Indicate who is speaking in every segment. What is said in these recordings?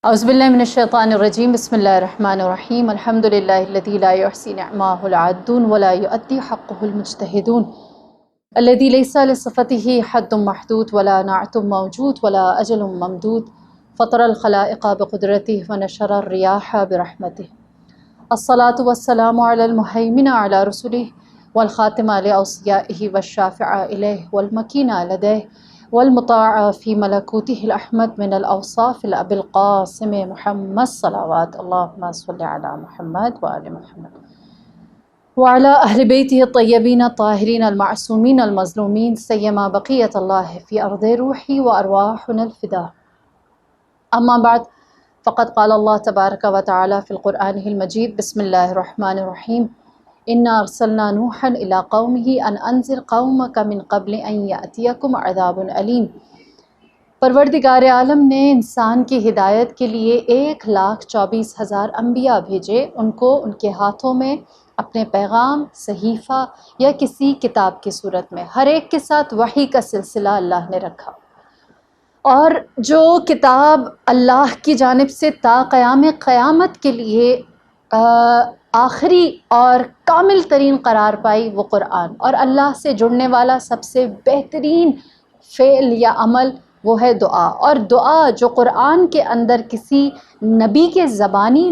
Speaker 1: اعوذ باللہ من الشیطان الرجیم بسم اللہ الرحمن الرحیم الحمد للہ الذی لا یحصی نعماہ العادون ولا یؤدی حقہ المجتہدون الذی لیس لصفته حد محدود ولا نعت موجود ولا اجل ممدود فطر الخلائق بقدرته ونشر الریاح برحمته الصلاة والسلام علی المہیمن علی رسله والخاتم لأوصیائه والشافع الیہ والمکین لدیہ والمطاع فی ملکوتہ الاحمد من الاوصاف الابی القاسم محمد صلوات اللہم صل علی محمد وآل محمد وعلی اہل بیتہ الطیبین الطاہرین المعصومین المظلومین سیما بقیت اللہ فی ارض روحی وارواحنا الفداء اما بعد فقد قال اللہ تبارک و تعالی فی القرآن المجید بسم اللہ الرحمن الرحیم انا ارسلنا نوحا الى قومه ان انذر قومك من قبل ان یأتیکم عذاب علیم۔ پروردگار عالم نے انسان کی ہدایت کے لیے 1,24,000 انبیاء بھیجے، ان کو ان کے ہاتھوں میں اپنے پیغام، صحیفہ یا کسی کتاب کی صورت میں، ہر ایک کے ساتھ وحی کا سلسلہ اللہ نے رکھا، اور جو کتاب اللہ کی جانب سے تا قیام قیامت کے لیے آخری اور کامل ترین قرار پائی وہ قرآن، اور اللہ سے جڑنے والا سب سے بہترین فعل یا عمل وہ ہے دعا، اور دعا جو قرآن کے اندر کسی نبی کے زبانی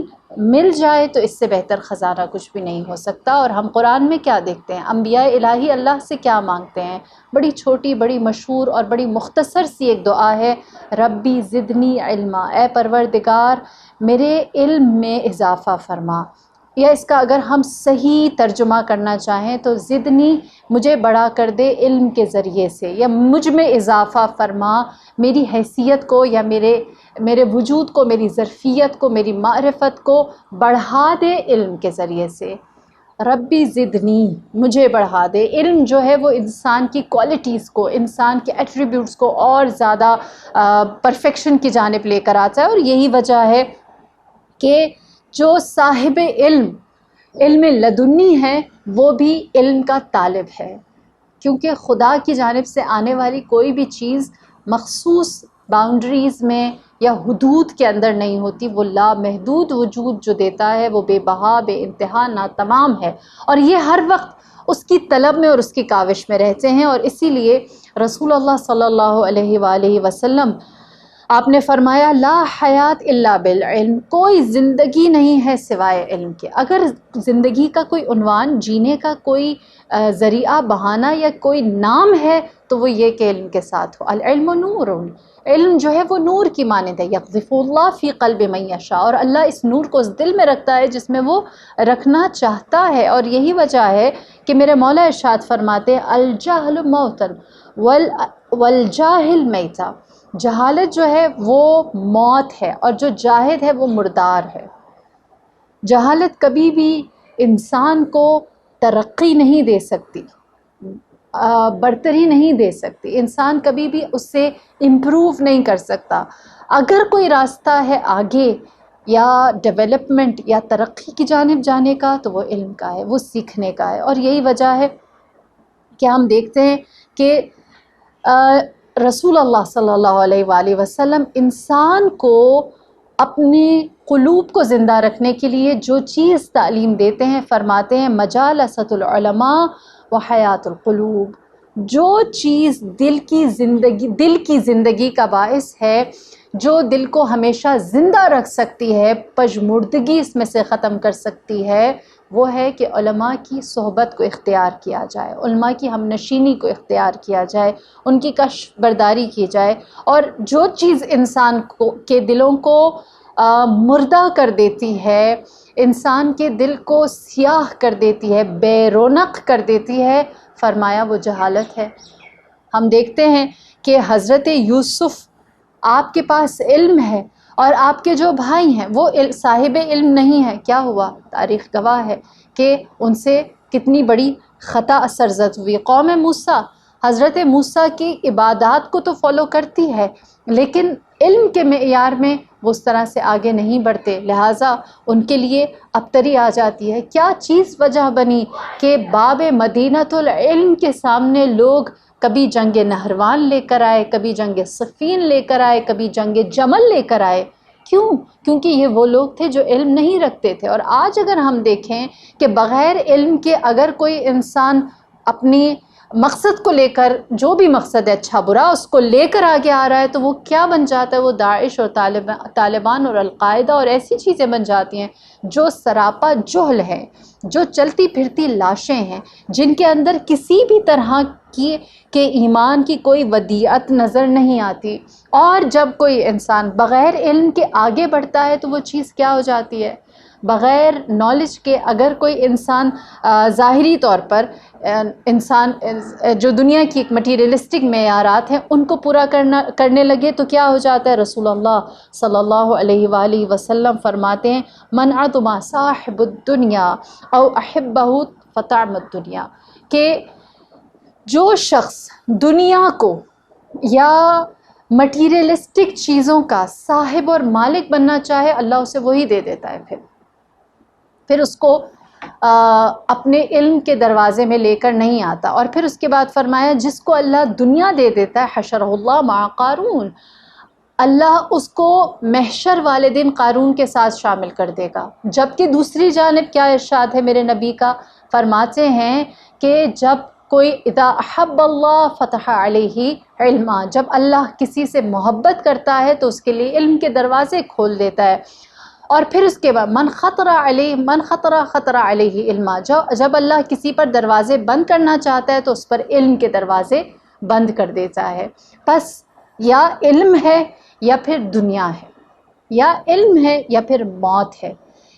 Speaker 1: مل جائے تو اس سے بہتر خزانہ کچھ بھی نہیں ہو سکتا۔ اور ہم قرآن میں کیا دیکھتے ہیں، انبیاء الہی اللہ سے کیا مانگتے ہیں، بڑی چھوٹی، بڑی مشہور اور بڑی مختصر سی ایک دعا ہے، ربی زدنی علما، اے پروردگار میرے علم میں اضافہ فرما، یا اس کا اگر ہم صحیح ترجمہ کرنا چاہیں تو زدنی مجھے بڑا کر دے علم کے ذریعے سے، یا مجھ میں اضافہ فرما، میری حیثیت کو یا میرے وجود کو، میری ظرفیت کو، میری معرفت کو بڑھا دے علم کے ذریعے سے۔ ربی زدنی، مجھے بڑھا دے۔ علم جو ہے وہ انسان کی کوالٹیز کو، انسان کے ایٹریبیوٹس کو اور زیادہ پرفیکشن کی جانب لے کر آتا ہے، اور یہی وجہ ہے کہ جو صاحب علم لدنی ہے وہ بھی علم کا طالب ہے، کیونکہ خدا کی جانب سے آنے والی کوئی بھی چیز مخصوص باؤنڈریز میں یا حدود کے اندر نہیں ہوتی، وہ لامحدود وجود جو دیتا ہے وہ بے بہا، بے انتہا، ناتمام ہے، اور یہ ہر وقت اس کی طلب میں اور اس کی کاوش میں رہتے ہیں۔ اور اسی لیے رسول اللہ صلی اللہ علیہ وآلہ وسلم آپ نے فرمایا لا حیات الا بالعلم، کوئی زندگی نہیں ہے سوائے علم کے۔ اگر زندگی کا کوئی عنوان، جینے کا کوئی ذریعہ، بہانہ یا کوئی نام ہے تو وہ یہ کہ علم کے ساتھ ہو۔ العلم نور، علم جو ہے وہ نور کی مانند ہے، یقذف اللہ فی قلب من یشاء، اور اللہ اس نور کو اس دل میں رکھتا ہے جس میں وہ رکھنا چاہتا ہے۔ اور یہی وجہ ہے کہ میرے مولا ارشاد فرماتے الجہل موتن والجاہل میتا، جہالت جو ہے وہ موت ہے اور جو جاہد ہے وہ مردار ہے۔ جہالت کبھی بھی انسان کو ترقی نہیں دے سکتی، برتری نہیں دے سکتی، انسان کبھی بھی اس سے امپروو نہیں کر سکتا۔ اگر کوئی راستہ ہے آگے یا ڈیولپمنٹ یا ترقی کی جانب جانے کا تو وہ علم کا ہے، وہ سیکھنے کا ہے۔ اور یہی وجہ ہے کہ ہم دیکھتے ہیں کہ رسول اللہ صلی اللہ علیہ وآلہ وسلم انسان کو اپنے قلوب کو زندہ رکھنے کے لیے جو چیز تعلیم دیتے ہیں، فرماتے ہیں مجالست العلماء و حیات القلوب، جو چیز دل کی زندگی کا باعث ہے، جو دل کو ہمیشہ زندہ رکھ سکتی ہے، پژمردگی اس میں سے ختم کر سکتی ہے، وہ ہے کہ علماء کی صحبت کو اختیار کیا جائے، علماء کی ہم نشینی کو اختیار کیا جائے، ان کی کشف برداری کی جائے۔ اور جو چیز انسان کے دلوں کو مردہ کر دیتی ہے، انسان کے دل کو سیاہ کر دیتی ہے، بے رونق کر دیتی ہے، فرمایا وہ جہالت ہے۔ ہم دیکھتے ہیں کہ حضرت یوسف، آپ کے پاس علم ہے اور آپ کے جو بھائی ہیں وہ صاحب علم نہیں ہے، کیا ہوا؟ تاریخ گواہ ہے کہ ان سے کتنی بڑی خطا سرزد ہوئی۔ قوم موسیٰ حضرت موسیٰ کی عبادات کو تو فالو کرتی ہے، لیکن علم کے معیار میں وہ اس طرح سے آگے نہیں بڑھتے، لہٰذا ان کے لیے ابتری آ جاتی ہے۔ کیا چیز وجہ بنی کہ باب مدینۃ العلم کے سامنے لوگ کبھی جنگ نہروان لے کر آئے، کبھی جنگ صفین لے کر آئے، کبھی جنگ جمل لے کر آئے، کیوں؟ کیونکہ یہ وہ لوگ تھے جو علم نہیں رکھتے تھے۔ اور آج اگر ہم دیکھیں کہ بغیر علم کے اگر کوئی انسان اپنی مقصد کو لے کر، جو بھی مقصد ہے اچھا برا، اس کو لے کر آگے آ رہا ہے تو وہ کیا بن جاتا ہے؟ وہ داعش اور طالبان اور القاعدہ اور ایسی چیزیں بن جاتی ہیں جو سراپا جہل ہے، جو چلتی پھرتی لاشیں ہیں، جن کے اندر کسی بھی طرح کے ایمان کی کوئی ودیعت نظر نہیں آتی۔ اور جب کوئی انسان بغیر علم کے آگے بڑھتا ہے تو وہ چیز کیا ہو جاتی ہے؟ بغیر نالج کے اگر کوئی انسان ظاہری طور پر انسان جو دنیا کی ایک مٹیریلسٹک معیارات ہیں ان کو پورا کرنے لگے تو کیا ہو جاتا ہے؟ رسول اللہ صلی اللہ علیہ وآلہ وسلم فرماتے ہیں من عدم صاحب الدنیا او احبہ فطعم الدنیا، کہ جو شخص دنیا کو یا مٹیریلسٹک چیزوں کا صاحب اور مالک بننا چاہے، اللہ اسے وہی دے دیتا ہے۔ پھر اس کو اپنے علم کے دروازے میں لے کر نہیں آتا۔ اور پھر اس کے بعد فرمایا جس کو اللہ دنیا دے دیتا ہے حشرہ اللہ مع قارون، اللہ اس کو محشر والے دن قارون کے ساتھ شامل کر دے گا۔ جبکہ دوسری جانب کیا ارشاد ہے میرے نبی کا؟ فرماتے ہیں کہ جب کوئی اذا احب اللہ فتح علیہ علما، جب اللہ کسی سے محبت کرتا ہے تو اس کے لیے علم کے دروازے کھول دیتا ہے۔ اور پھر اس کے بعد من خطر علیہ علما، جب اللہ کسی پر دروازے بند کرنا چاہتا ہے تو اس پر علم کے دروازے بند کر دیتا ہے۔ پس یا علم ہے یا پھر دنیا ہے، یا علم ہے یا پھر موت ہے،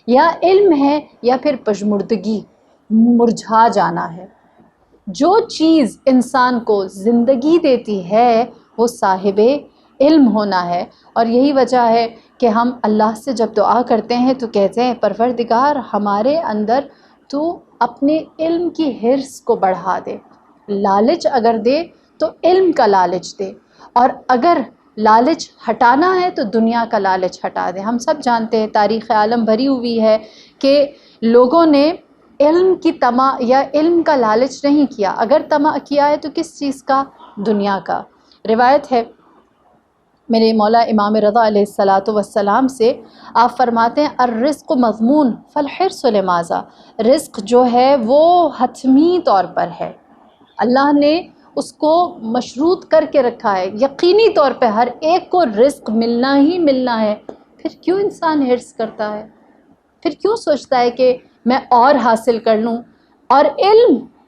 Speaker 1: یا علم ہے یا پھر پژمردگی، مرجھا جانا ہے۔ جو چیز انسان کو زندگی دیتی ہے وہ صاحب علم ہونا ہے۔ اور یہی وجہ ہے کہ ہم اللہ سے جب دعا کرتے ہیں تو کہتے ہیں پروردگار ہمارے اندر تو اپنے علم کی حرص کو بڑھا دے، لالچ اگر دے تو علم کا لالچ دے، اور اگر لالچ ہٹانا ہے تو دنیا کا لالچ ہٹا دے۔ ہم سب جانتے ہیں تاریخ عالم بھری ہوئی ہے کہ لوگوں نے علم کی طمع یا علم کا لالچ نہیں کیا، اگر طمع کیا ہے تو کس چیز کا؟ دنیا کا۔ روایت ہے میرے مولا امام رضا علیہ السلام سے، آپ فرماتے ہیں الرزق مضمون فالحرص لماذا، رزق جو ہے وہ حتمی طور پر ہے، اللہ نے اس کو مشروط کر کے رکھا ہے، یقینی طور پہ ہر ایک کو رزق ملنا ہی ملنا ہے۔ پھر کیوں انسان حرص کرتا ہے؟ پھر کیوں سوچتا ہے کہ میں اور حاصل کر لوں؟ اور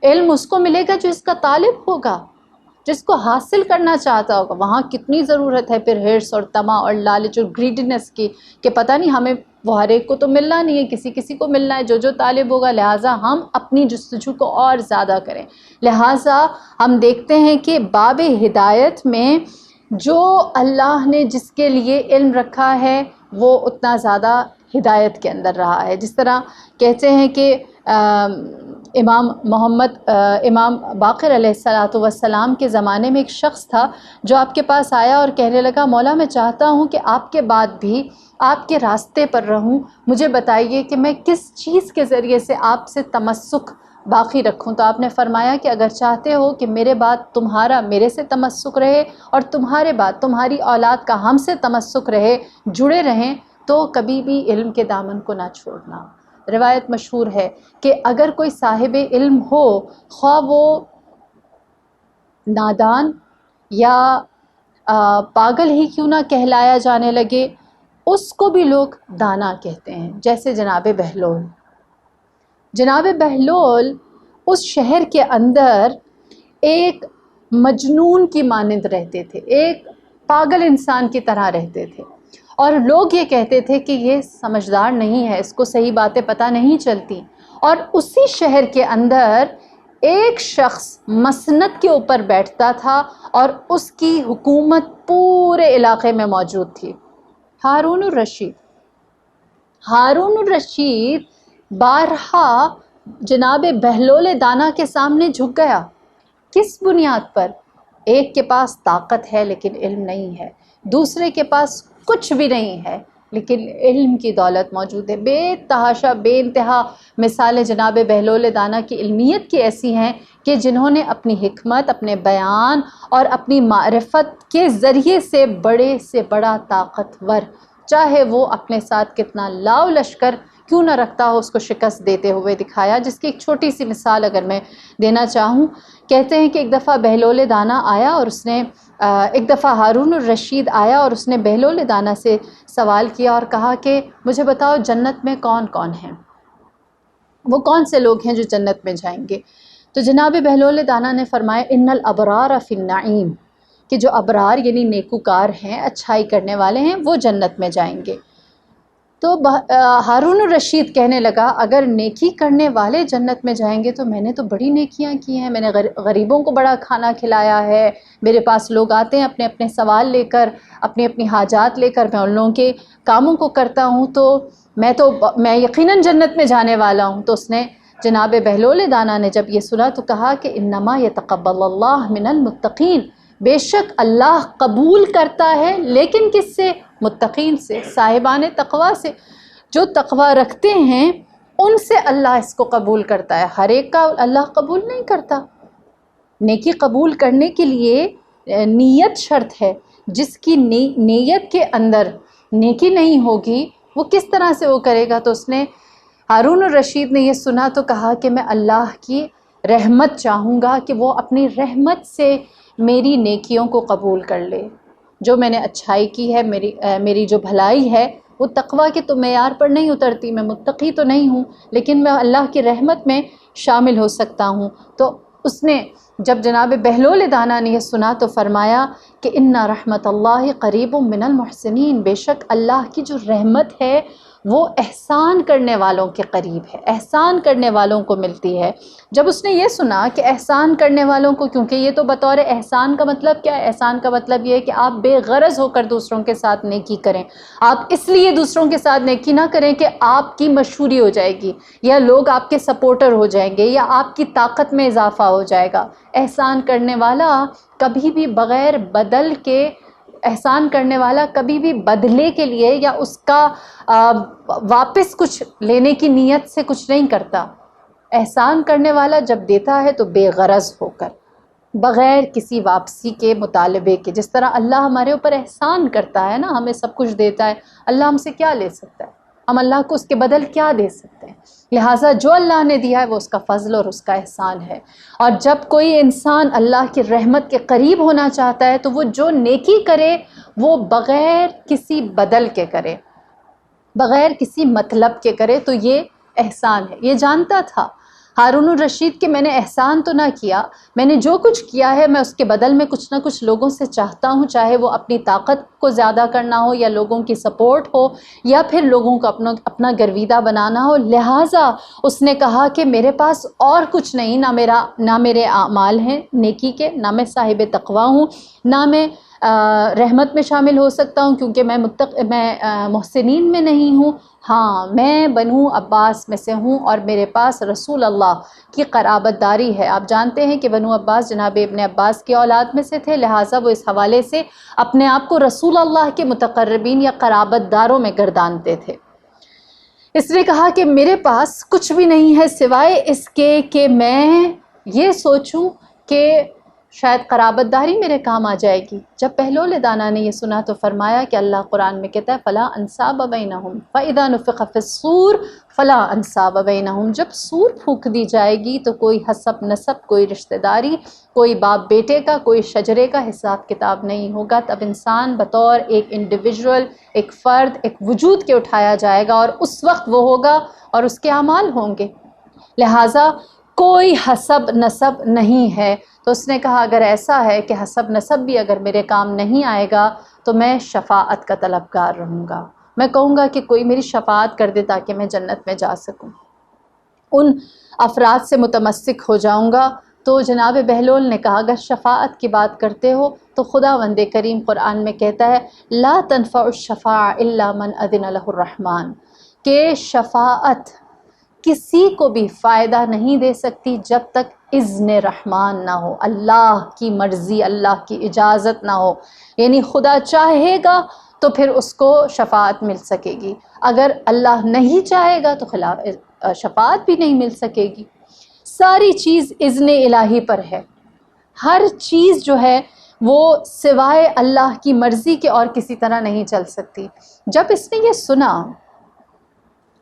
Speaker 1: علم اس کو ملے گا جو اس کا طالب ہوگا، جس کو حاصل کرنا چاہتا ہوگا۔ وہاں کتنی ضرورت ہے پھر حرص اور طمع اور لالچ اور گریڈینس کی، کہ پتہ نہیں ہمیں وہ ہر ایک کو تو ملنا نہیں ہے، کسی کو ملنا ہے، جو طالب ہوگا، لہٰذا ہم اپنی جستجو کو اور زیادہ کریں۔ لہٰذا ہم دیکھتے ہیں کہ باب ہدایت میں جو اللہ نے جس کے لیے علم رکھا ہے وہ اتنا زیادہ ہدایت کے اندر رہا ہے۔ جس طرح کہتے ہیں کہ امام باقر علیہ السلام کے زمانے میں ایک شخص تھا جو آپ کے پاس آیا اور کہنے لگا مولا میں چاہتا ہوں کہ آپ کے بعد بھی آپ کے راستے پر رہوں، مجھے بتائیے کہ میں کس چیز کے ذریعے سے آپ سے تمسک باقی رکھوں۔ تو آپ نے فرمایا کہ اگر چاہتے ہو کہ میرے بعد تمہارا میرے سے تمسک رہے اور تمہارے بعد تمہاری اولاد کا ہم سے تمسک رہے، جڑے رہیں، تو کبھی بھی علم کے دامن کو نہ چھوڑنا۔ روایت مشہور ہے کہ اگر کوئی صاحب علم ہو، خواہ وہ نادان یا پاگل ہی کیوں نہ کہلایا جانے لگے، اس کو بھی لوگ دانا کہتے ہیں۔ جیسے جناب بہلول اس شہر کے اندر ایک مجنون کی مانند رہتے تھے، ایک پاگل انسان کی طرح رہتے تھے، اور لوگ یہ کہتے تھے کہ یہ سمجھدار نہیں ہے، اس کو صحیح باتیں پتہ نہیں چلتی۔ اور اسی شہر کے اندر ایک شخص مسند کے اوپر بیٹھتا تھا اور اس کی حکومت پورے علاقے میں موجود تھی، ہارون الرشید بارہا جناب بہلول دانا کے سامنے جھک گیا۔ کس بنیاد پر؟ ایک کے پاس طاقت ہے لیکن علم نہیں ہے، دوسرے کے پاس کچھ بھی نہیں ہے لیکن علم کی دولت موجود ہے۔ بے تحاشا بے انتہا مثالیں جناب بہلول دانا کی علمیت کی ایسی ہیں کہ جنہوں نے اپنی حکمت، اپنے بیان اور اپنی معرفت کے ذریعے سے بڑے سے بڑا طاقتور چاہے وہ اپنے ساتھ کتنا لاؤ لشکر کیوں نہ رکھتا ہو، اس کو شکست دیتے ہوئے دکھایا، جس کی ایک چھوٹی سی مثال اگر میں دینا چاہوں، کہتے ہیں کہ ایک دفعہ بہلول دانا آیا اور اس نے ایک دفعہ ہارون الرشید آیا اور اس نے بہلول دانا سے سوال کیا اور کہا کہ مجھے بتاؤ جنت میں کون کون ہیں، وہ کون سے لوگ ہیں جو جنت میں جائیں گے؟ تو جناب بہلول دانا نے فرمایا ان الابرار فی النعیم، کہ جو ابرار یعنی نیکوکار ہیں، اچھائی کرنے والے ہیں، وہ جنت میں جائیں گے۔ تو ہارون الرشید کہنے لگا اگر نیکی کرنے والے جنت میں جائیں گے تو میں نے تو بڑی نیکیاں کی ہیں، میں نے غریبوں کو بڑا کھانا کھلایا ہے، میرے پاس لوگ آتے ہیں اپنے اپنے سوال لے کر، اپنی اپنی حاجات لے کر، میں ان لوگوں کے کاموں کو کرتا ہوں، تو میں یقیناً جنت میں جانے والا ہوں۔ تو اس نے جناب بہلول دانا نے جب یہ سنا تو کہا کہ انما یتقبل اللہ من المتقین، بے شک اللہ قبول کرتا ہے، لیکن کس سے؟ متقین سے، صاحبان تقوی سے، جو تقوی رکھتے ہیں ان سے اللہ اس کو قبول کرتا ہے، ہر ایک کا اللہ قبول نہیں کرتا۔ نیکی قبول کرنے کے لیے نیت شرط ہے، جس کی نیت کے اندر نیکی نہیں ہوگی وہ کس طرح سے وہ کرے گا؟ تو اس نے ہارون الرشید نے یہ سنا تو کہا کہ میں اللہ کی رحمت چاہوں گا کہ وہ اپنی رحمت سے میری نیکیوں کو قبول کر لے، جو میں نے اچھائی کی ہے، میری جو بھلائی ہے وہ تقوی کے تو معیار پر نہیں اترتی، میں متقی تو نہیں ہوں، لیکن میں اللہ کی رحمت میں شامل ہو سکتا ہوں۔ تو اس نے جب جناب بہلول دانا نے یہ سنا تو فرمایا کہ ان رحمت اللہ قریب من المحسنین، بے شک اللہ کی جو رحمت ہے وہ احسان کرنے والوں کے قریب ہے، احسان کرنے والوں کو ملتی ہے۔ جب اس نے یہ سنا کہ احسان کرنے والوں کو، کیونکہ یہ تو بطور احسان کا مطلب کیا ہے؟ احسان کا مطلب یہ ہے کہ آپ بے غرض ہو کر دوسروں کے ساتھ نیکی کریں، آپ اس لیے دوسروں کے ساتھ نیکی نہ کریں کہ آپ کی مشہوری ہو جائے گی یا لوگ آپ کے سپورٹر ہو جائیں گے یا آپ کی طاقت میں اضافہ ہو جائے گا۔ احسان کرنے والا کبھی بھی بغیر بدل کے، احسان کرنے والا کبھی بھی بدلے کے لیے یا اس کا واپس کچھ لینے کی نیت سے کچھ نہیں کرتا۔ احسان کرنے والا جب دیتا ہے تو بے غرض ہو کر، بغیر کسی واپسی کے مطالبے کے، جس طرح اللہ ہمارے اوپر احسان کرتا ہے نا، ہمیں سب کچھ دیتا ہے، اللہ ہم سے کیا لے سکتا ہے؟ ہم اللہ کو اس کے بدل کیا دے سکتے ہیں؟ لہٰذا جو اللہ نے دیا ہے وہ اس کا فضل اور اس کا احسان ہے۔ اور جب کوئی انسان اللہ کی رحمت کے قریب ہونا چاہتا ہے تو وہ جو نیکی کرے وہ بغیر کسی بدل کے کرے، بغیر کسی مطلب کے کرے، تو یہ احسان ہے۔ یہ جانتا تھا ہارون الرشید کہ میں نے احسان تو نہ کیا، میں نے جو کچھ کیا ہے میں اس کے بدل میں کچھ نہ کچھ لوگوں سے چاہتا ہوں، چاہے وہ اپنی طاقت کو زیادہ کرنا ہو یا لوگوں کی سپورٹ ہو یا پھر لوگوں کو اپنا گرویدہ بنانا ہو۔ لہٰذا اس نے کہا کہ میرے پاس اور کچھ نہیں، نہ میرے اعمال ہیں نیکی کے، نہ میں صاحب تقوی ہوں، نہ میں رحمت میں شامل ہو سکتا ہوں کیونکہ میں محسنین میں نہیں ہوں، ہاں میں بنو عباس میں سے ہوں اور میرے پاس رسول اللہ کی قرابت داری ہے۔ آپ جانتے ہیں کہ بنو عباس جناب ابن عباس کی اولاد میں سے تھے، لہٰذا وہ اس حوالے سے اپنے آپ کو رسول اللہ کے متقربین یا قرابت داروں میں گردانتے تھے۔ اس نے کہا کہ میرے پاس کچھ بھی نہیں ہے سوائے اس کے کہ میں یہ سوچوں کہ شاید قرابت داری میرے کام آ جائے گی۔ جب بہلول دانا نے یہ سنا تو فرمایا کہ اللہ قرآن میں کہتا ہے فَلَا أَنْسَابَ بَيْنَهُمْ فَإِذَا نُفِخَ فِي الصُّورِ فَلَا أَنْسَابَ بَيْنَهُمْ، جب سور پھونک دی جائے گی تو کوئی حسب نسب، کوئی رشتہ داری، کوئی باپ بیٹے کا، کوئی شجرے کا حساب کتاب نہیں ہوگا۔ تب انسان بطور ایک انڈیویجول، ایک فرد، ایک وجود کے اٹھایا جائے گا اور اس وقت وہ ہوگا اور اس کے اعمال ہوں گے، لہٰذا کوئی حسب نسب نہیں ہے۔ تو اس نے کہا اگر ایسا ہے کہ حسب نسب بھی اگر میرے کام نہیں آئے گا تو میں شفاعت کا طلبگار رہوں گا، میں کہوں گا کہ کوئی میری شفاعت کر دے تاکہ میں جنت میں جا سکوں، ان افراد سے متمسک ہو جاؤں گا۔ تو جناب بہلول نے کہا اگر شفاعت کی بات کرتے ہو تو خداوند کریم قرآن میں کہتا ہے لا تنفع الشفاعة الا من اذن له الرحمن، کہ شفاعت کسی کو بھی فائدہ نہیں دے سکتی جب تک اذن رحمان نہ ہو، اللہ کی مرضی، اللہ کی اجازت نہ ہو، یعنی خدا چاہے گا تو پھر اس کو شفاعت مل سکے گی، اگر اللہ نہیں چاہے گا تو شفاعت بھی نہیں مل سکے گی۔ ساری چیز اذن الہی پر ہے، ہر چیز جو ہے وہ سوائے اللہ کی مرضی کے اور کسی طرح نہیں چل سکتی۔ جب اس نے یہ سنا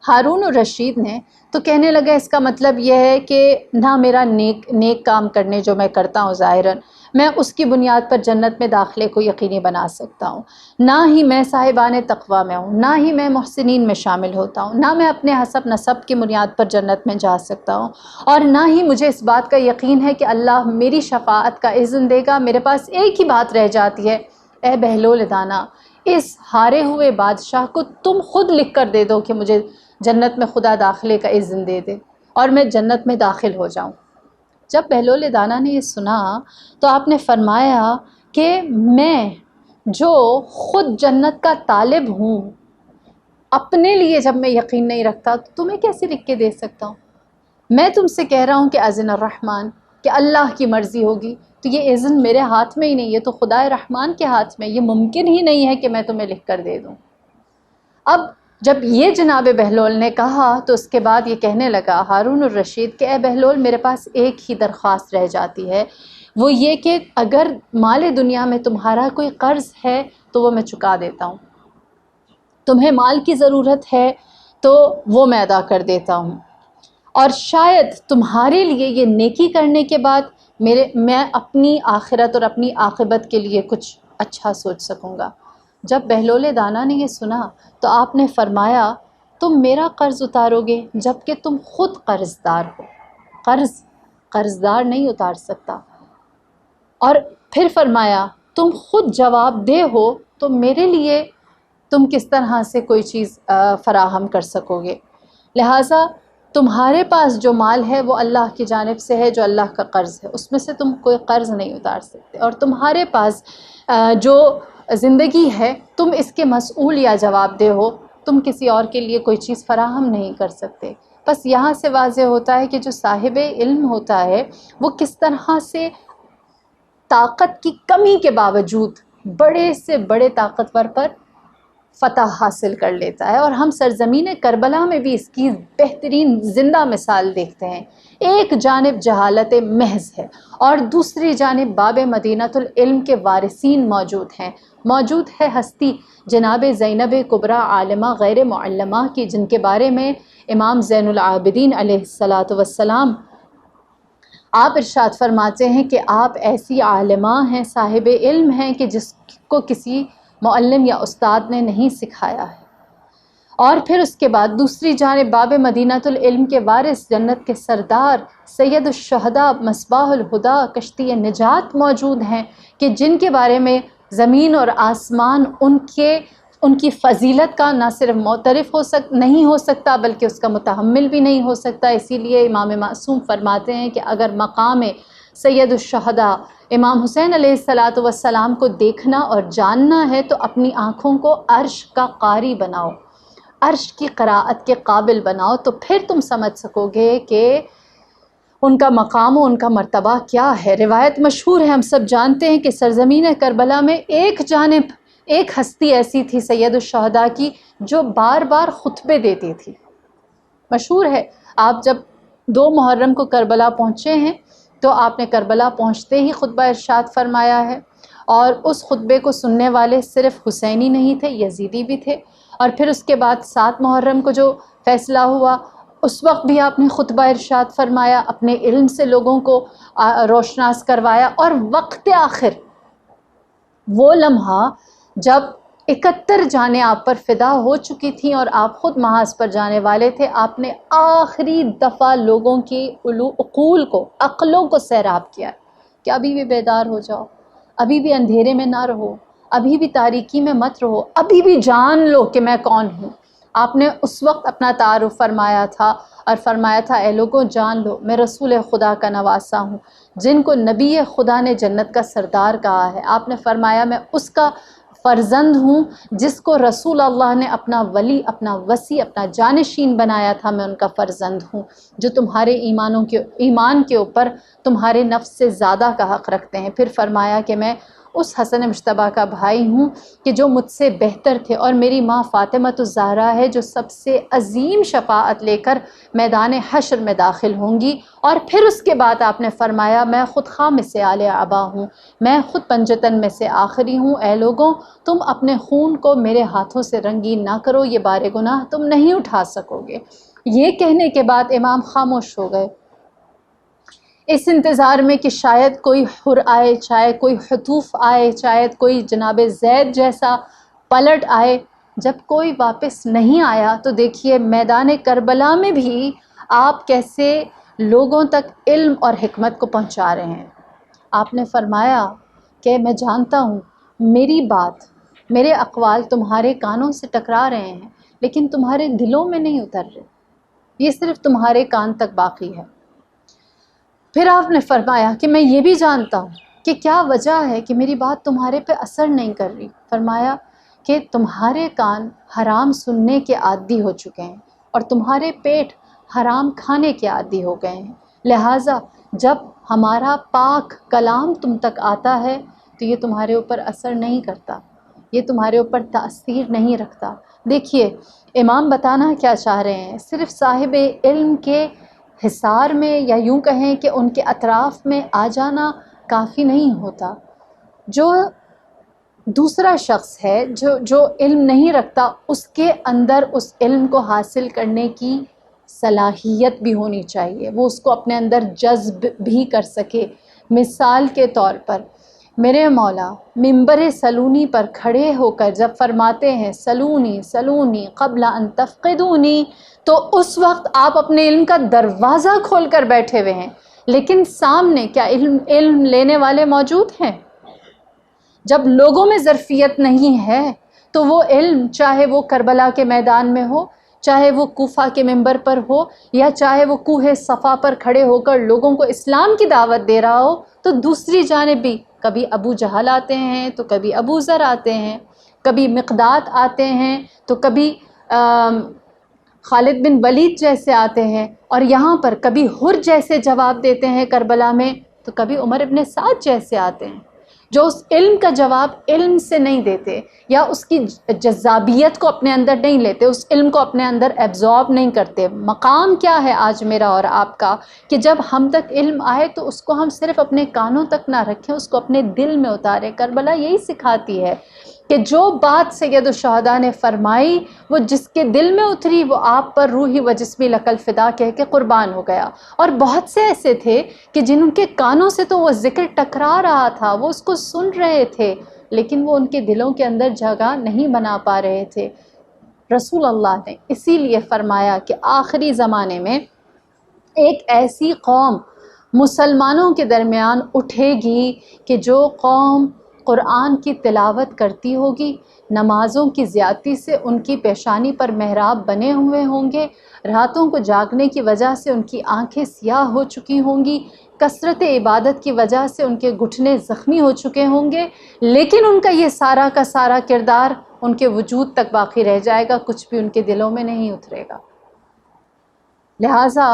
Speaker 1: ہارون الرشید نے تو کہنے لگا اس کا مطلب یہ ہے کہ نہ میرا نیک کام کرنے جو میں کرتا ہوں ظاہراً میں اس کی بنیاد پر جنت میں داخلے کو یقینی بنا سکتا ہوں، نہ ہی میں صاحبان تقویٰ میں ہوں، نہ ہی میں محسنین میں شامل ہوتا ہوں، نہ میں اپنے حسب نسب کی بنیاد پر جنت میں جا سکتا ہوں، اور نہ ہی مجھے اس بات کا یقین ہے کہ اللہ میری شفاعت کا اذن دے گا۔ میرے پاس ایک ہی بات رہ جاتی ہے، اے بہلول دانا اس ہارے ہوئے بادشاہ کو تم خود لکھ کر دے دو کہ مجھے جنت میں خدا داخلے کا اذن دے دے اور میں جنت میں داخل ہو جاؤں۔ جب بہلول دانا نے یہ سنا تو آپ نے فرمایا کہ میں جو خود جنت کا طالب ہوں اپنے لیے جب میں یقین نہیں رکھتا تو تمہیں کیسے لکھ کے دے سکتا ہوں؟ میں تم سے کہہ رہا ہوں کہ اذن الرحمن کہ اللہ کی مرضی ہوگی تو یہ اذن میرے ہاتھ میں ہی نہیں، یہ تو خدا رحمان کے ہاتھ میں، یہ ممکن ہی نہیں ہے کہ میں تمہیں لکھ کر دے دوں۔ اب جب یہ جناب بہلول نے کہا تو اس کے بعد یہ کہنے لگا ہارون الرشید کہ اے بہلول میرے پاس ایک ہی درخواست رہ جاتی ہے، وہ یہ کہ اگر مال دنیا میں تمہارا کوئی قرض ہے تو وہ میں چکا دیتا ہوں، تمہیں مال کی ضرورت ہے تو وہ میں ادا کر دیتا ہوں، اور شاید تمہارے لیے یہ نیکی کرنے کے بعد میں اپنی آخرت اور اپنی عاقبت کے لیے کچھ اچھا سوچ سکوں گا۔ جب بہلول دانا نے یہ سنا تو آپ نے فرمایا تم میرا قرض اتارو گے جب کہ تم خود قرض دار ہو، قرض دار نہیں اتار سکتا، اور پھر فرمایا تم خود جواب دہ ہو تو میرے لیے تم کس طرح سے کوئی چیز فراہم کر سکو گے، لہٰذا تمہارے پاس جو مال ہے وہ اللہ کی جانب سے ہے، جو اللہ کا قرض ہے اس میں سے تم کوئی قرض نہیں اتار سکتے، اور تمہارے پاس جو زندگی ہے تم اس کے مسئول یا جواب دہ ہو، تم کسی اور کے لیے کوئی چیز فراہم نہیں کر سکتے۔ بس یہاں سے واضح ہوتا ہے کہ جو صاحب علم ہوتا ہے وہ کس طرح سے طاقت کی کمی کے باوجود بڑے سے بڑے طاقتور پر فتح حاصل کر لیتا ہے، اور ہم سرزمین کربلا میں بھی اس کی بہترین زندہ مثال دیکھتے ہیں۔ ایک جانب جہالت محض ہے اور دوسری جانب باب مدینۃ العلم کے وارثین موجود ہے ہستی جناب زینب کبریٰ عالمہ غیر معلمہ کی، جن کے بارے میں امام زین العابدین علیہ السلام آپ ارشاد فرماتے ہیں کہ آپ ایسی عالمہ ہیں، صاحب علم ہیں کہ جس کو کسی معلم یا استاد نے نہیں سکھایا ہے، اور پھر اس کے بعد دوسری جانب باب مدینۃ العلم کے وارث جنت کے سردار سید الشہداء مصباح الہدا کشتی نجات موجود ہیں کہ جن کے بارے میں زمین اور آسمان ان کی فضیلت کا نہ صرف معترف نہیں ہو سکتا بلکہ اس کا متحمل بھی نہیں ہو سکتا۔ اسی لیے امام معصوم فرماتے ہیں کہ اگر مقام سید الشہداء امام حسین علیہ السلام کو دیکھنا اور جاننا ہے تو اپنی آنکھوں کو عرش کا قاری بناؤ، عرش کی قراءت کے قابل بناؤ، تو پھر تم سمجھ سکو گے کہ ان کا مقام و ان کا مرتبہ کیا ہے۔ روایت مشہور ہے، ہم سب جانتے ہیں کہ سرزمین کربلا میں ایک جانب ایک ہستی ایسی تھی سید الشہداء کی جو بار بار خطبے دیتی تھی۔ مشہور ہے، آپ جب 2 محرم کو کربلا پہنچے ہیں تو آپ نے کربلا پہنچتے ہی خطبہ ارشاد فرمایا ہے، اور اس خطبے کو سننے والے صرف حسینی نہیں تھے، یزیدی بھی تھے، اور پھر اس کے بعد 7 محرم کو جو فیصلہ ہوا اس وقت بھی آپ نے خطبہ ارشاد فرمایا، اپنے علم سے لوگوں کو روشناس کروایا، اور وقت آخر وہ لمحہ جب 71 جانیں آپ پر فدا ہو چکی تھیں اور آپ خود محاذ پر جانے والے تھے، آپ نے آخری دفعہ لوگوں کی عقلوں کو سیراب کیا کہ ابھی بھی بیدار ہو جاؤ، ابھی بھی اندھیرے میں نہ رہو، ابھی بھی تاریکی میں مت رہو، ابھی بھی جان لو کہ میں کون ہوں۔ آپ نے اس وقت اپنا تعارف فرمایا تھا اور فرمایا تھا اے لوگوں جان لو میں رسول خدا کا نواسا ہوں، جن کو نبی خدا نے جنت کا سردار کہا ہے۔ آپ نے فرمایا میں اس کا فرزند ہوں جس کو رسول اللہ نے اپنا ولی، اپنا وصی، اپنا جانشین بنایا تھا، میں ان کا فرزند ہوں جو تمہارے ایمان کے اوپر تمہارے نفس سے زیادہ کا حق رکھتے ہیں۔ پھر فرمایا کہ میں اس حسن مجتبیٰ کا بھائی ہوں کہ جو مجھ سے بہتر تھے، اور میری ماں فاطمۃ الزہرا ہے جو سب سے عظیم شفاعت لے کر میدان حشر میں داخل ہوں گی۔ اور پھر اس کے بعد آپ نے فرمایا میں خود خامس آل عبا ہوں، میں خود پنجتن میں سے آخری ہوں۔ اے لوگوں، تم اپنے خون کو میرے ہاتھوں سے رنگین نہ کرو، یہ بار گناہ تم نہیں اٹھا سکو گے۔ یہ کہنے کے بعد امام خاموش ہو گئے، اس انتظار میں کہ شاید کوئی حر آئے، شاید کوئی حتوف آئے، شاید کوئی جناب زید جیسا پلٹ آئے۔ جب کوئی واپس نہیں آیا تو دیکھیے میدان کربلا میں بھی آپ کیسے لوگوں تک علم اور حکمت کو پہنچا رہے ہیں۔ آپ نے فرمایا کہ میں جانتا ہوں میری بات، میرے اقوال تمہارے کانوں سے ٹکرا رہے ہیں لیکن تمہارے دلوں میں نہیں اتر رہے، یہ صرف تمہارے کان تک باقی ہے۔ پھر آپ نے فرمایا کہ میں یہ بھی جانتا ہوں کہ کیا وجہ ہے کہ میری بات تمہارے پہ اثر نہیں کر رہی۔ فرمایا کہ تمہارے کان حرام سننے کے عادی ہو چکے ہیں اور تمہارے پیٹ حرام کھانے کے عادی ہو گئے ہیں، لہٰذا جب ہمارا پاک کلام تم تک آتا ہے تو یہ تمہارے اوپر اثر نہیں کرتا، یہ تمہارے اوپر تاثیر نہیں رکھتا۔ دیکھیے امام بتانا کیا چاہ رہے ہیں، صرف صاحب علم کے حصار میں یا یوں کہیں کہ ان کے اطراف میں آ جانا کافی نہیں ہوتا۔ جو دوسرا شخص ہے جو علم نہیں رکھتا، اس کے اندر اس علم کو حاصل کرنے کی صلاحیت بھی ہونی چاہیے، وہ اس کو اپنے اندر جذب بھی کر سکے۔ مثال کے طور پر میرے مولا منبر سلونی پر کھڑے ہو کر جب فرماتے ہیں سلونی سلونی قبل ان تفقدونی، تو اس وقت آپ اپنے علم کا دروازہ کھول کر بیٹھے ہوئے ہیں، لیکن سامنے کیا علم لینے والے موجود ہیں؟ جب لوگوں میں ظرفیت نہیں ہے تو وہ علم چاہے وہ کربلا کے میدان میں ہو، چاہے وہ کوفہ کے منبر پر ہو، یا چاہے وہ کوہ صفا پر کھڑے ہو کر لوگوں کو اسلام کی دعوت دے رہا ہو، تو دوسری جانب بھی کبھی ابو جہل آتے ہیں تو کبھی ابو ذر آتے ہیں، کبھی مقداد آتے ہیں تو کبھی خالد بن ولید جیسے آتے ہیں، اور یہاں پر کبھی حر جیسے جواب دیتے ہیں کربلا میں، تو کبھی عمر ابن سعد جیسے آتے ہیں جو اس علم کا جواب علم سے نہیں دیتے، یا اس کی جذابیت کو اپنے اندر نہیں لیتے، اس علم کو اپنے اندر ایبزارب نہیں کرتے۔ مقام کیا ہے آج میرا اور آپ کا کہ جب ہم تک علم آئے تو اس کو ہم صرف اپنے کانوں تک نہ رکھیں، اس کو اپنے دل میں اتاریں۔ کربلا یہی سکھاتی ہے کہ جو بات سید الشہداء نے فرمائی وہ جس کے دل میں اتری وہ آپ پر روحی و جسمی لک الفدا کہہ کے قربان ہو گیا۔ اور بہت سے ایسے تھے کہ جن کے کانوں سے تو وہ ذکر ٹکرا رہا تھا، وہ اس کو سن رہے تھے لیکن وہ ان کے دلوں کے اندر جگہ نہیں بنا پا رہے تھے۔ رسول اللہ نے اسی لیے فرمایا کہ آخری زمانے میں ایک ایسی قوم مسلمانوں کے درمیان اٹھے گی کہ جو قوم قرآن کی تلاوت کرتی ہوگی، نمازوں کی زیادتی سے ان کی پیشانی پر محراب بنے ہوئے ہوں گے، راتوں کو جاگنے کی وجہ سے ان کی آنکھیں سیاہ ہو چکی ہوں گی، کثرت عبادت کی وجہ سے ان کے گھٹنے زخمی ہو چکے ہوں گے، لیکن ان کا یہ سارا کا سارا کردار ان کے وجود تک باقی رہ جائے گا، کچھ بھی ان کے دلوں میں نہیں اترے گا۔ لہٰذا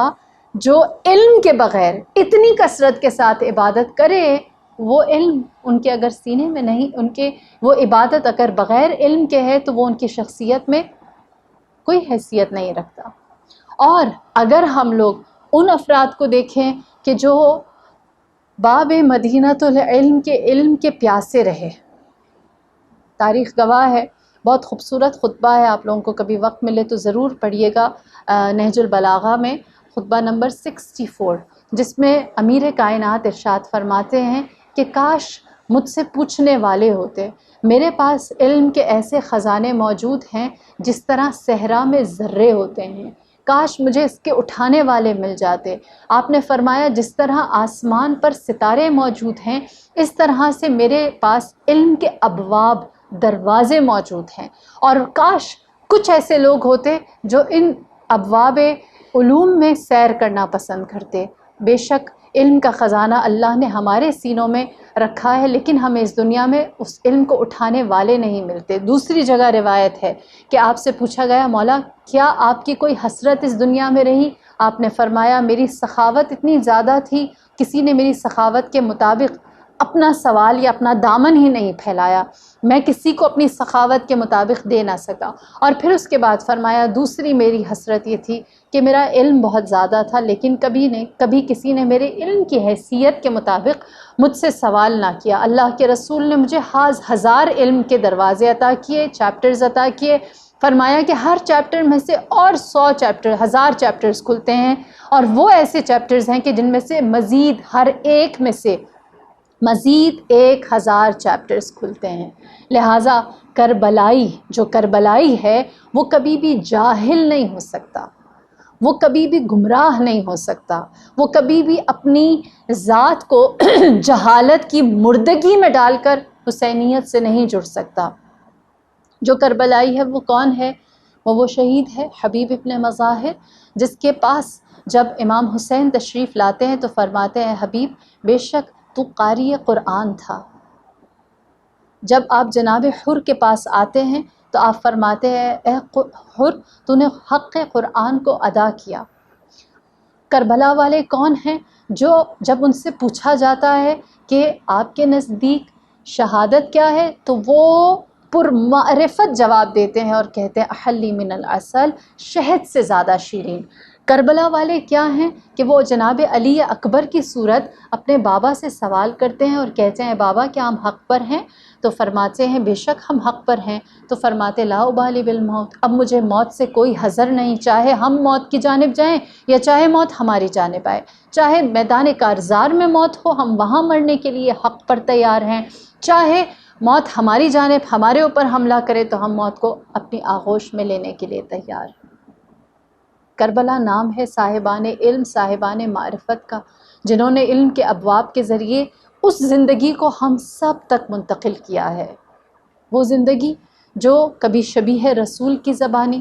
Speaker 1: جو علم کے بغیر اتنی کثرت کے ساتھ عبادت کرے، وہ علم ان کے اگر سینے میں نہیں، ان کے وہ عبادت اگر بغیر علم کے ہے تو وہ ان کی شخصیت میں کوئی حیثیت نہیں رکھتا۔ اور اگر ہم لوگ ان افراد کو دیکھیں کہ جو باب مدینۃ العلم کے علم کے پیاسے رہے، تاریخ گواہ ہے، بہت خوبصورت خطبہ ہے، آپ لوگوں کو کبھی وقت ملے تو ضرور پڑھیے گا، نہج البلاغہ میں خطبہ نمبر 64، جس میں امیر کائنات ارشاد فرماتے ہیں کہ کاش مجھ سے پوچھنے والے ہوتے، میرے پاس علم کے ایسے خزانے موجود ہیں جس طرح صحرا میں ذرے ہوتے ہیں، کاش مجھے اس کے اٹھانے والے مل جاتے۔ آپ نے فرمایا جس طرح آسمان پر ستارے موجود ہیں اس طرح سے میرے پاس علم کے ابواب، دروازے موجود ہیں، اور کاش کچھ ایسے لوگ ہوتے جو ان ابواب علوم میں سیر کرنا پسند کرتے۔ بے شک علم کا خزانہ اللہ نے ہمارے سینوں میں رکھا ہے، لیکن ہمیں اس دنیا میں اس علم کو اٹھانے والے نہیں ملتے۔ دوسری جگہ روایت ہے کہ آپ سے پوچھا گیا مولا کیا آپ کی کوئی حسرت اس دنیا میں رہی؟ آپ نے فرمایا میری سخاوت اتنی زیادہ تھی، کسی نے میری سخاوت کے مطابق اپنا سوال یا اپنا دامن ہی نہیں پھیلایا، میں کسی کو اپنی سخاوت کے مطابق دے نہ سکا۔ اور پھر اس کے بعد فرمایا دوسری میری حسرت یہ تھی کہ میرا علم بہت زیادہ تھا، لیکن کبھی کسی نے میرے علم کی حیثیت کے مطابق مجھ سے سوال نہ کیا۔ اللہ کے رسول نے مجھے ہزار علم کے دروازے عطا کیے، چیپٹرز عطا کیے، فرمایا کہ ہر چیپٹر میں سے اور 100 چیپٹر، 1000 چیپٹرز کھلتے ہیں، اور وہ ایسے چیپٹرز ہیں کہ جن میں سے مزید ہر ایک میں سے مزید 1000 چیپٹرز کھلتے ہیں۔ لہٰذا جو کربلائی ہے وہ کبھی بھی جاہل نہیں ہو سکتا، وہ کبھی بھی گمراہ نہیں ہو سکتا، وہ کبھی بھی اپنی ذات کو جہالت کی مردگی میں ڈال کر حسینیت سے نہیں جڑ سکتا۔ جو کربلائی ہے وہ کون ہے؟ وہ شہید ہے حبیب ابن مظاہر، جس کے پاس جب امام حسین تشریف لاتے ہیں تو فرماتے ہیں حبیب بے شک تو قاری قرآن تھا۔ جب آپ جناب حر کے پاس آتے ہیں تو آپ فرماتے ہیں اے حر تو نے حق قرآن کو ادا کیا۔ کربلا والے کون ہیں؟ جو جب ان سے پوچھا جاتا ہے کہ آپ کے نزدیک شہادت کیا ہے تو وہ پرمعرفت جواب دیتے ہیں اور کہتے ہیں احلی من العسل، شہد سے زیادہ شیرین۔ کربلا والے کیا ہیں کہ وہ جناب علی اکبر کی صورت اپنے بابا سے سوال کرتے ہیں اور کہتے ہیں بابا کیا ہم حق پر ہیں؟ تو فرماتے ہیں بے شک ہم حق پر ہیں۔ تو فرماتے لا ابالی بالموت، اب مجھے موت سے کوئی حذر نہیں، چاہے ہم موت کی جانب جائیں یا چاہے موت ہماری جانب آئے، چاہے میدان کارزار میں موت ہو ہم وہاں مرنے کے لیے حق پر تیار ہیں، چاہے موت ہماری جانب ہمارے اوپر حملہ کرے تو ہم موت کو اپنی آغوش میں لینے کے لیے تیار ہیں۔ کربلا نام ہے صاحبان علم، صاحبان معرفت کا، جنہوں نے علم کے ابواب کے ذریعے اس زندگی کو ہم سب تک منتقل کیا ہے۔ وہ زندگی جو کبھی شبیہ رسول کی زبانی،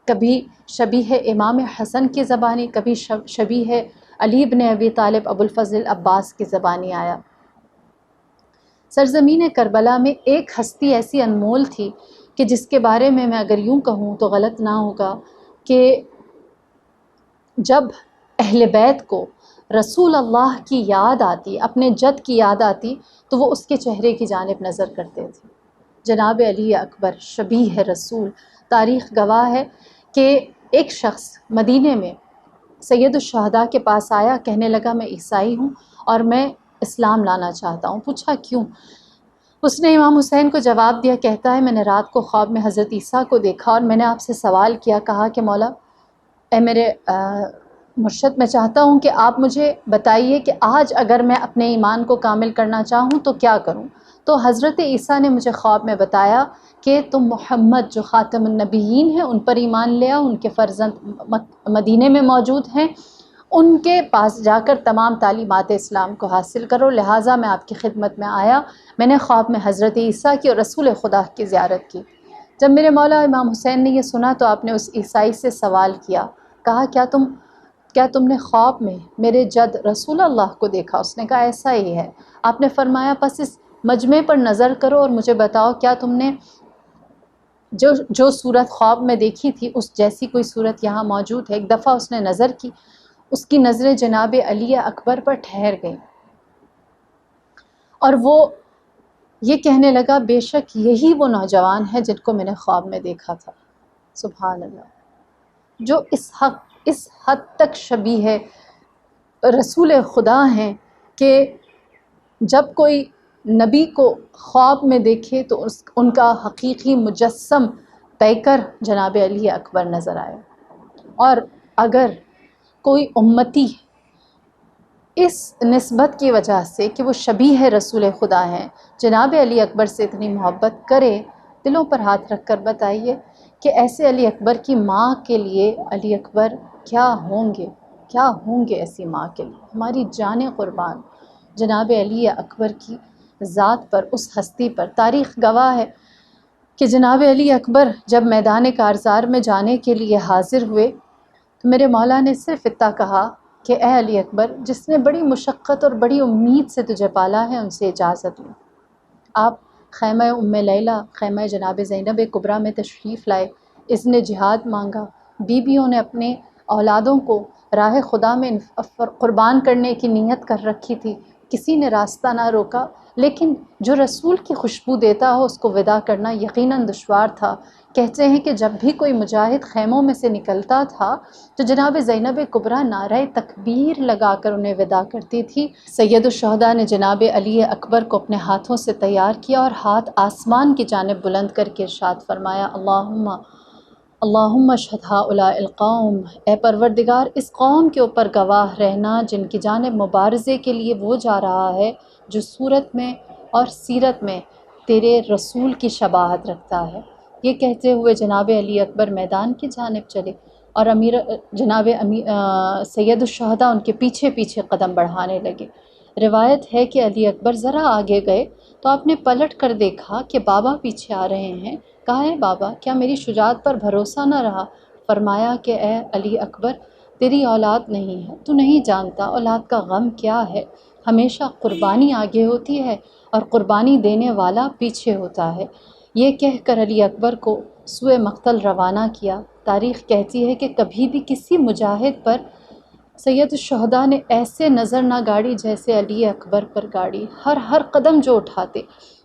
Speaker 1: کبھی شبیہ امام حسن کی زبانی، کبھی شبیہ علی بن ابی طالب ابو الفضل عباس کی زبانی آیا۔ سرزمین کربلا میں ایک ہستی ایسی انمول تھی کہ جس کے بارے میں اگر یوں کہوں تو غلط نہ ہوگا کہ جب اہل بیت کو رسول اللہ کی یاد آتی، اپنے جد کی یاد آتی تو وہ اس کے چہرے کی جانب نظر کرتے تھے۔ جناب علی اکبر شبیہ رسول، تاریخ گواہ ہے کہ ایک شخص مدینے میں سید الشہداء کے پاس آیا، کہنے لگا میں عیسائی ہوں اور میں اسلام لانا چاہتا ہوں۔ پوچھا کیوں؟ اس نے امام حسین کو جواب دیا، کہتا ہے میں نے رات کو خواب میں حضرت عیسیٰ کو دیکھا اور میں نے آپ سے سوال کیا، کہا کہ مولا اے میرے مرشد، میں چاہتا ہوں کہ آپ مجھے بتائیے کہ آج اگر میں اپنے ایمان کو کامل کرنا چاہوں تو کیا کروں؟ تو حضرت عیسیٰ نے مجھے خواب میں بتایا کہ تم محمد جو خاتم النبیین ہیں ان پر ایمان لے آؤ، ان کے فرزند مدینے میں موجود ہیں، ان کے پاس جا کر تمام تعلیمات اسلام کو حاصل کرو۔ لہٰذا میں آپ کی خدمت میں آیا، میں نے خواب میں حضرت عیسیٰ کی اور رسول خدا کی زیارت کی۔ جب میرے مولا امام حسین نے یہ سنا تو آپ نے اس عیسائی سے سوال کیا، کہا کیا تم نے خواب میں میرے جد رسول اللہ کو دیکھا؟ اس نے کہا ایسا ہی ہے۔ آپ نے فرمایا پس اس مجمع پر نظر کرو اور مجھے بتاؤ کیا تم نے جو صورت خواب میں دیکھی تھی اس جیسی کوئی صورت یہاں موجود ہے؟ ایک دفعہ اس نے نظر کی، اس کی نظریں جناب علی اکبر پر ٹھہر گئیں اور وہ یہ کہنے لگا بے شک یہی وہ نوجوان ہے جن کو میں نے خواب میں دیکھا تھا۔ سبحان اللہ، جو اس حد تک شبیہ رسول خدا ہیں کہ جب کوئی نبی کو خواب میں دیکھے تو ان کا حقیقی مجسم پیکر جناب علی اکبر نظر آئے۔ اور اگر کوئی امتی اس نسبت کی وجہ سے کہ وہ شبیہ رسول خدا ہیں جناب علی اکبر سے اتنی محبت کرے، دلوں پر ہاتھ رکھ کر بتائیے کہ ایسے علی اکبر کی ماں کے لیے علی اکبر کیا ہوں گے ایسی ماں کے لیے۔ ہماری جانیں قربان جناب علی اکبر کی ذات پر، اس ہستی پر۔ تاریخ گواہ ہے کہ جناب علی اکبر جب میدان کارزار میں جانے کے لیے حاضر ہوئے تو میرے مولا نے صرف اتنا کہا کہ اے علی اکبر، جس نے بڑی مشقت اور بڑی امید سے تجھے پالا ہے ان سے اجازت لو۔ آپ خیمہ ام لیلہ، خیمہ جناب زینب کبریٰ میں تشریف لائے، اذن جہاد مانگا، بیویوں نے اپنے اولادوں کو راہ خدا میں قربان کرنے کی نیت کر رکھی تھی، کسی نے راستہ نہ روکا، لیکن جو رسول کی خوشبو دیتا ہو اس کو ودا کرنا یقیناً دشوار تھا۔ کہتے ہیں کہ جب بھی کوئی مجاہد خیموں میں سے نکلتا تھا تو جناب زینب کبریٰ نعرہ تکبیر لگا کر انہیں ودا کرتی تھی۔ سید الشہداء نے جناب علی اکبر کو اپنے ہاتھوں سے تیار کیا اور ہاتھ آسمان کی جانب بلند کر کے ارشاد فرمایا، اللہم اشہد ہؤلاء القوم، اے پروردگار اس قوم کے اوپر گواہ رہنا جن کی جانب مبارزے کے لیے وہ جا رہا ہے جو صورت میں اور سیرت میں تیرے رسول کی شباہت رکھتا ہے۔ یہ کہتے ہوئے جناب علی اکبر میدان کی جانب چلے اور سید الشہداء ان کے پیچھے پیچھے قدم بڑھانے لگے۔ روایت ہے کہ علی اکبر ذرا آگے گئے تو آپ نے پلٹ کر دیکھا کہ بابا پیچھے آ رہے ہیں۔ کہا، ہے بابا، کیا میری شجاعت پر بھروسہ نہ رہا؟ فرمایا کہ اے علی اکبر، تیری اولاد نہیں ہے، تو نہیں جانتا اولاد کا غم کیا ہے۔ ہمیشہ قربانی آگے ہوتی ہے اور قربانی دینے والا پیچھے ہوتا ہے۔ یہ کہہ کر علی اکبر کو سوئے مقتل روانہ کیا۔ تاریخ کہتی ہے کہ کبھی بھی کسی مجاہد پر سید الشہداء نے ایسے نظر نہ گاڑی جیسے علی اکبر پر گاڑی۔ ہر قدم جو اٹھاتے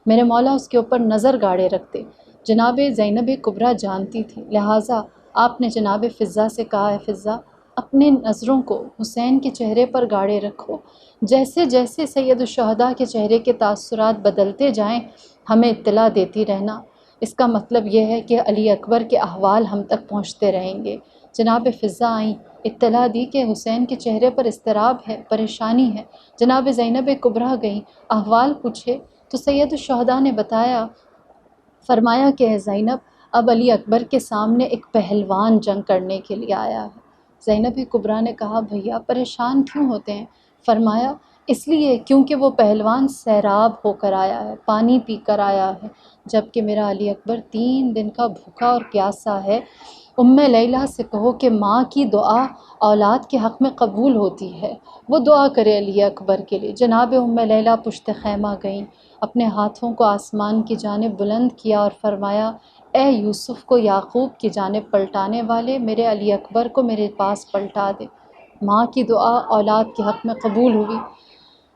Speaker 1: میرے مولا اس کے اوپر نظر گاڑے رکھتے۔ جناب زینب کبریٰ جانتی تھی، لہٰذا آپ نے جناب فضہ سے کہا، ہے فضہ، اپنے نظروں کو حسین کے چہرے پر گاڑے رکھو۔ جیسے جیسے سید الشہداء کے چہرے کے تاثرات بدلتے جائیں ہمیں اطلاع دیتی رہنا۔ اس کا مطلب یہ ہے کہ علی اکبر کے احوال ہم تک پہنچتے رہیں گے۔ جناب فضہ آئیں، اطلاع دی کہ حسین کے چہرے پر اضطراب ہے، پریشانی ہے۔ جناب زینب کبریٰ گئیں، احوال پوچھے تو سید الشہداء نے بتایا، فرمایا کہ اے زینب، اب علی اکبر کے سامنے ایک پہلوان جنگ کرنے کے لیے آیا ہے۔ زینب کبریٰ نے کہا، بھیا پریشان کیوں ہوتے ہیں؟ فرمایا، اس لیے کیونکہ وہ پہلوان سیراب ہو کر آیا ہے، پانی پی کر آیا ہے، جبکہ میرا علی اکبر 3 دن کا بھوکا اور پیاسا ہے۔ لیلہ سے کہو کہ ماں کی دعا اولاد کے حق میں قبول ہوتی ہے، وہ دعا کرے علی اکبر کے لیے۔ جناب لیلہ پشت خیمہ گئیں، اپنے ہاتھوں کو آسمان کی جانب بلند کیا اور فرمایا، اے یوسف کو یعقوب کی جانب پلٹانے والے، میرے علی اکبر کو میرے پاس پلٹا دے۔ ماں کی دعا اولاد کے حق میں قبول ہوئی۔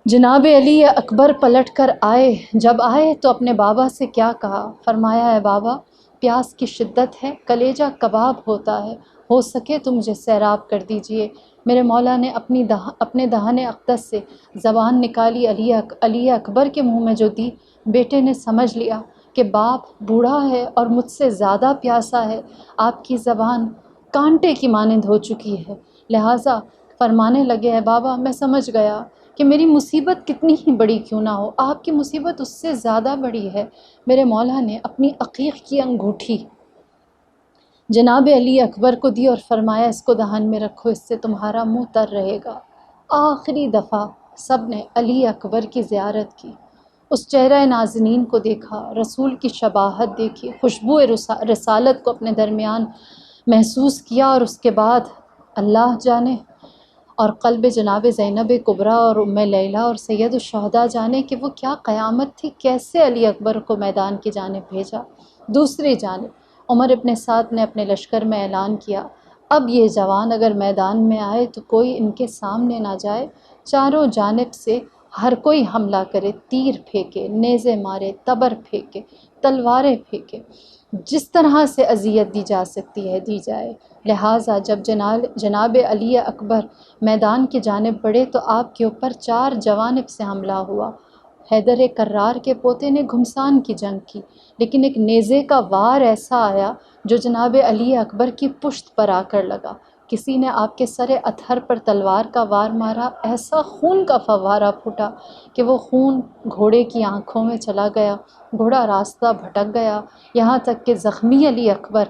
Speaker 1: جناب علی اکبر پلٹ کر آئے، جب آئے تو اپنے بابا سے کیا کہا؟ فرمایا، اے بابا، پیاس کی شدت ہے، کلیجہ کباب ہوتا ہے، ہو سکے تو مجھے سیراب کر دیجئے۔ میرے مولا نے اپنے دہن اقدس سے زبان نکالی، علی اکبر کے منہ میں جو دی، بیٹے نے سمجھ لیا کہ باپ بوڑھا ہے اور مجھ سے زیادہ پیاسا ہے، آپ کی زبان کانٹے کی مانند ہو چکی ہے، لہٰذا فرمانے لگے، اے بابا، میں سمجھ گیا کہ میری مصیبت کتنی ہی بڑی کیوں نہ ہو، آپ کی مصیبت اس سے زیادہ بڑی ہے۔ میرے مولا نے اپنی عقیق کی انگوٹھی جناب علی اکبر کو دی اور فرمایا، اس کو دہن میں رکھو، اس سے تمہارا منہ تر رہے گا۔ آخری دفعہ سب نے علی اکبر کی زیارت کی، اس چہرہ نازنین کو دیکھا، رسول کی شباہت دیکھی، خوشبو رسالت کو اپنے درمیان محسوس کیا، اور اس کے بعد اللہ جانے اور قلب جناب زینب کبریٰ اور لیلہ اور سید الشہداء جانے کہ وہ کیا قیامت تھی، کیسے علی اکبر کو میدان کی جانب بھیجا۔ دوسری جانب عمر ابن سعد نے اپنے لشکر میں اعلان کیا، اب یہ جوان اگر میدان میں آئے تو کوئی ان کے سامنے نہ جائے، چاروں جانب سے ہر کوئی حملہ کرے، تیر پھینکے، نیزے مارے، تبر پھینکے، تلواریں پھینکے، جس طرح سے اذیت دی جا سکتی ہے دی جائے۔ لہٰذا جب جناب علی اکبر میدان کی جانب بڑھے تو آپ کے اوپر 4 جوانب سے حملہ ہوا۔ حیدر کرار کے پوتے نے گھمسان کی جنگ کی، لیکن ایک نیزے کا وار ایسا آیا جو جناب علی اکبر کی پشت پر آ کر لگا۔ کسی نے آپ کے سر اطہر پر تلوار کا وار مارا، ایسا خون کا فوارہ پھوٹا کہ وہ خون گھوڑے کی آنکھوں میں چلا گیا، گھوڑا راستہ بھٹک گیا، یہاں تک کہ زخمی علی اکبر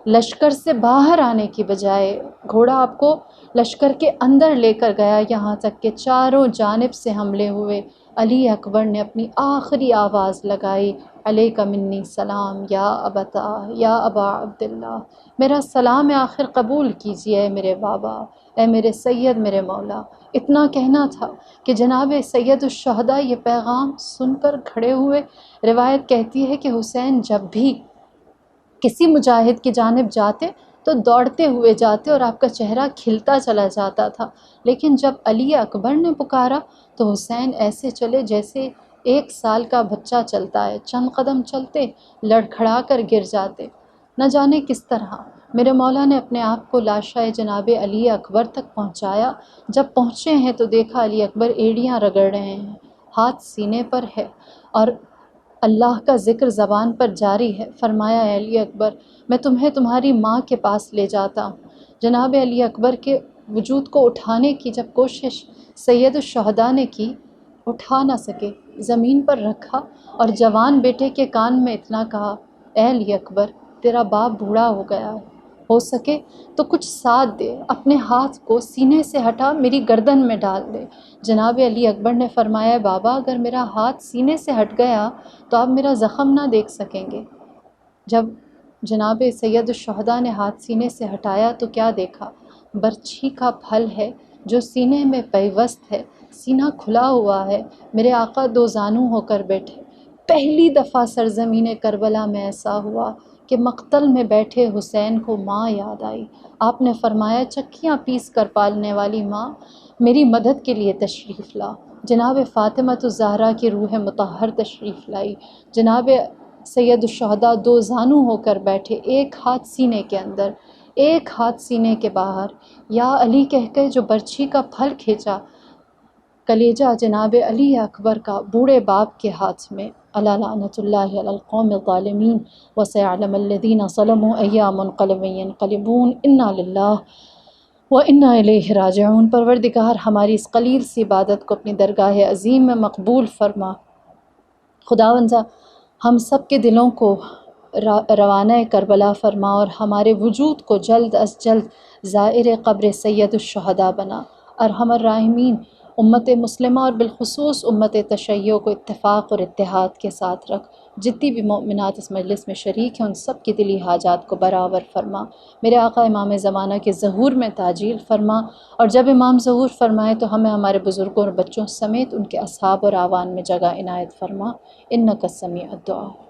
Speaker 1: لشکر سے باہر آنے کی بجائے گھوڑا آپ کو لشکر کے اندر لے کر گیا، یہاں تک کہ چاروں جانب سے حملے ہوئے۔ علی اکبر نے اپنی آخری آواز لگائی، علیک منی سلام یا ابتا یا ابا عبداللہ، میرا سلام آخر قبول کیجیے اے میرے بابا، اے میرے سید، میرے مولا۔ اتنا کہنا تھا کہ جناب سید الشہداء یہ پیغام سن کر کھڑے ہوئے۔ روایت کہتی ہے کہ حسین جب بھی کسی مجاہد کی جانب جاتے تو دوڑتے ہوئے جاتے اور آپ کا چہرہ کھلتا چلا جاتا تھا، لیکن جب علی اکبر نے پکارا تو حسین ایسے چلے جیسے 1 سال کا بچہ چلتا ہے، چند قدم چلتے لڑکھڑا کر گر جاتے۔ نہ جانے کس طرح میرے مولا نے اپنے آپ کو لاشائے جناب علی اکبر تک پہنچایا۔ جب پہنچے ہیں تو دیکھا علی اکبر ایڑیاں رگڑ رہے ہیں، ہاتھ سینے پر ہے اور اللہ کا ذکر زبان پر جاری ہے۔ فرمایا اے علی اکبر، میں تمہیں تمہاری ماں کے پاس لے جاتا ہوں۔ جناب علی اکبر کے وجود کو اٹھانے کی جب کوشش سید الشہداء نے کی، اٹھا نہ سکے، زمین پر رکھا اور جوان بیٹے کے کان میں اتنا کہا، اے علی اکبر، تیرا باپ بوڑھا ہو گیا ہے، ہو سکے تو کچھ ساتھ دے، اپنے ہاتھ کو سینے سے ہٹا میری گردن میں ڈال دے۔ جناب علی اکبر نے فرمایا، بابا اگر میرا ہاتھ سینے سے ہٹ گیا تو آپ میرا زخم نہ دیکھ سکیں گے۔ جب جناب سید الشہداء نے ہاتھ سینے سے ہٹایا تو کیا دیکھا؟ برچھی کا پھل ہے جو سینے میں پیوست ہے، سینہ کھلا ہوا ہے، میرے آقا 2 زانو ہو کر بیٹھے۔ پہلی دفعہ سرزمین کربلا میں ایسا ہوا کہ مقتل میں بیٹھے حسین کو ماں یاد آئی۔ آپ نے فرمایا، چکیاں پیس کر پالنے والی ماں میری مدد کے لیے تشریف لا۔ جناب فاطمۃ الزہرا کی روح مطہر تشریف لائی۔ جناب سید الشہداء 2 زانو ہو کر بیٹھے، ایک ہاتھ سینے کے اندر، ایک ہاتھ سینے کے باہر۔ یا علی کہہ کے جو برچھی کا پھل کھینچا، کلیجہ جناب علی اکبر کا بوڑھے باپ کے ہاتھ میں۔ الا لعنۃ اللہ علی القوم الظالمین وسيعلم الذین ظلموا أي منقلب ينقلبون انا للہ وَإِنَّا إِلَيْهِ راجعون۔ پروردگار ہماری اس قلیل سی عبادت کو اپنی درگاہ عظیم میں مقبول فرما۔ خداوندہ ہم سب کے دلوں کو روانہ کربلا فرما اور ہمارے وجود کو جلد از جلد زائر قبر سید الشہداء بنا۔ ارحم الراحمین، امت مسلمہ اور بالخصوص امت تشیع کو اتفاق اور اتحاد کے ساتھ رکھ۔ جتنی بھی مومنات اس مجلس میں شریک ہیں ان سب کی دلی حاجات کو برابر فرما۔ میرے آقا امام زمانہ کے ظہور میں تعجیل فرما، اور جب امام ظہور فرمائے تو ہمیں ہمارے بزرگوں اور بچوں سمیت ان کے اصحاب اور اعوان میں جگہ عنایت فرما۔ انک السمیع الدعاء۔